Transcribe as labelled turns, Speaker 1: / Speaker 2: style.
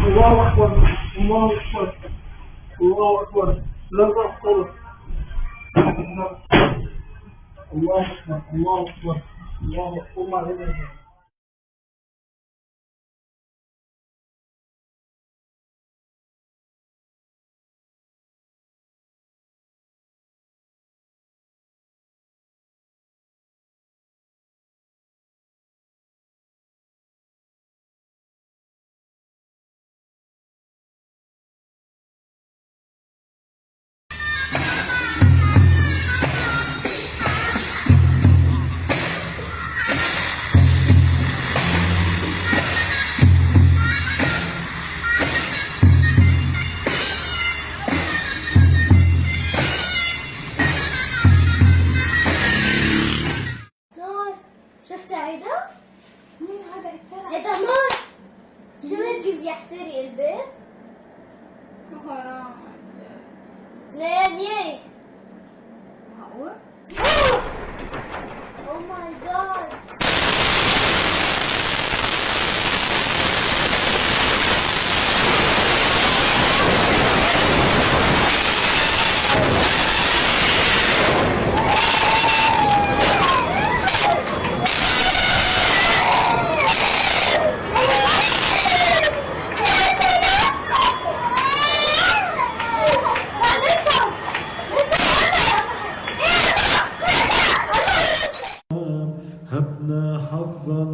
Speaker 1: الله أكبر الله أكبر الله أكبر لا تأخذ الله أكبر الله أكبر الله أكبر
Speaker 2: شفت عيدا؟ مين هذا السرعة؟ هذا نور شو تجيب يحتري البيت؟ حرام ليه؟ معقول؟ Oh my god!
Speaker 3: هبنا حظا